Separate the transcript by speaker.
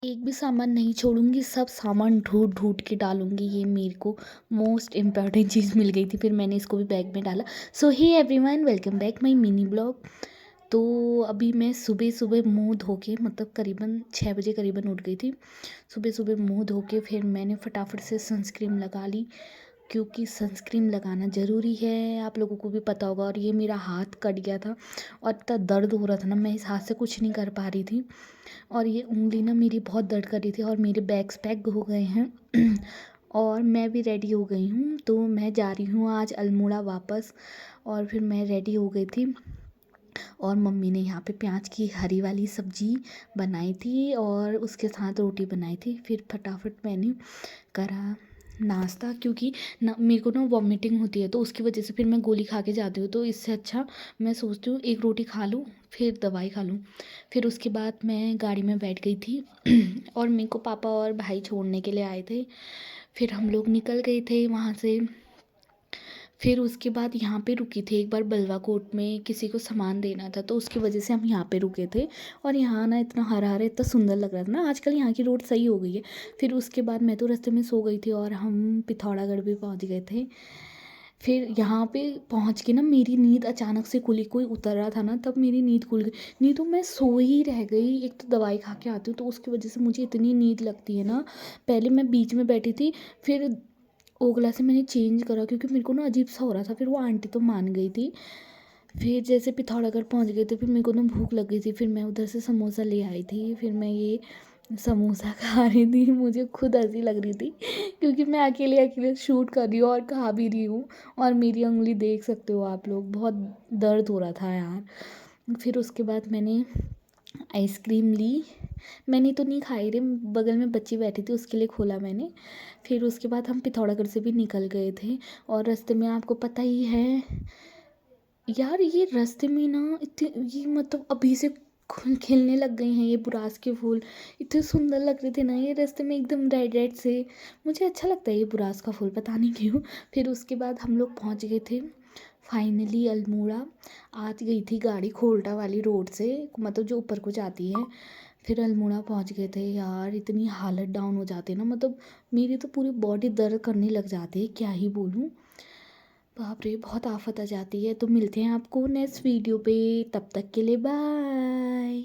Speaker 1: एक भी सामान नहीं छोड़ूँगी, सब सामान ढूँढ-ढूँढ के डालूँगी। ये मेरे को मोस्ट इम्पोर्टेंट चीज़ मिल गई थी, फिर मैंने इसको भी बैग में डाला। So hey everyone, welcome back my mini blog. तो अभी मैं सुबह-सुबह मुँह धो के मतलब करीबन 6 बजे करीबन उठ गई थी। सुबह-सुबह मुँह धो के फिर मैंने फटाफट से सनस्क्रीन लगा ली, क्योंकि सनस्क्रीन लगाना ज़रूरी है, आप लोगों को भी पता होगा। और ये मेरा हाथ कट गया था और इतना दर्द हो रहा था ना, मैं इस हाथ से कुछ नहीं कर पा रही थी। और ये उँगली ना मेरी बहुत दर्द कर रही थी और मेरे बैग्स पैक हो गए हैं और मैं भी रेडी हो गई हूँ, तो मैं जा रही हूँ आज अल्मोड़ा वापस। और फिर मैं रेडी हो गई थी और मम्मी ने यहाँ पे प्याज की हरी वाली सब्ज़ी बनाई थी और उसके साथ रोटी बनाई थी। फिर फटाफट मैंने करा नाश्ता, क्योंकि ना मेरे को ना वॉमिटिंग होती है, तो उसकी वजह से फिर मैं गोली खा के जाती हूँ। तो इससे अच्छा मैं सोचती हूँ एक रोटी खा लूँ फिर दवाई खा लूँ। फिर उसके बाद मैं गाड़ी में बैठ गई थी और मेरे को पापा और भाई छोड़ने के लिए आए थे। फिर हम लोग निकल गए थे वहाँ से। फिर उसके बाद यहाँ पे रुकी थी एक बार बलवा कोट में, किसी को सामान देना था, तो उसकी वजह से हम यहाँ पे रुके थे। और यहाँ ना इतना हरा हरा इतना सुंदर लग रहा था ना, आजकल यहाँ की रोड सही हो गई है। फिर उसके बाद मैं तो रास्ते में सो गई थी और हम पिथौरागढ़ भी पहुँच गए थे। फिर यहाँ पे पहुँच के ना मेरी नींद अचानक से खुली, कोई उतर रहा था ना तब मेरी नींद खुल गई। नहीं तो मैं सो ही रह गई। एक तो दवाई खा के आती हूँ तो उसकी वजह से मुझे इतनी नींद लगती है ना। पहले मैं बीच में बैठी थी, फिर ओगला से मैंने चेंज करा क्योंकि मेरे को ना अजीब सा हो रहा था। फिर वो आंटी तो मान गई थी। फिर जैसे पिथौरागढ़ पहुंच गए थे, फिर मेरे को ना भूख लग गई थी, फिर मैं उधर से समोसा ले आई थी। फिर मैं ये समोसा खा रही थी, मुझे खुद हंसी लग रही थी क्योंकि मैं अकेले अकेले शूट कर रही हूँ और खा भी रही हूँ। और मेरी उंगली देख सकते हो आप लोग, बहुत दर्द हो रहा था यार। फिर उसके बाद मैंने आइसक्रीम ली। मैंने तो नहीं खाई रे, बगल में बच्ची बैठी थी उसके लिए खोला मैंने। फिर उसके बाद हम पिथौरागढ़ से भी निकल गए थे। और रास्ते में आपको पता ही है यार, ये रास्ते में ना इतने ये मतलब अभी से खिलने लग गए हैं ये बुरास के फूल। इतने सुंदर लग रहे थे ना ये रास्ते में, एकदम रेड रेड से। मुझे अच्छा लगता है ये बुरास का फूल, पता नहीं क्यों। फिर उसके बाद हम लोग पहुंच गए थे फाइनली अल्मोड़ा। आज गई थी गाड़ी खोलटा वाली रोड से, मतलब जो ऊपर को जाती है। फिर अल्मोड़ा पहुंच गए थे यार, इतनी हालत डाउन हो जाती है ना, मतलब मेरी तो पूरी बॉडी दर्द करने लग जाती है, क्या ही बोलूँ। बाप रे, बहुत आफत आ जाती है। तो मिलते हैं आपको नेक्स्ट वीडियो पे, तब तक के लिए बाय।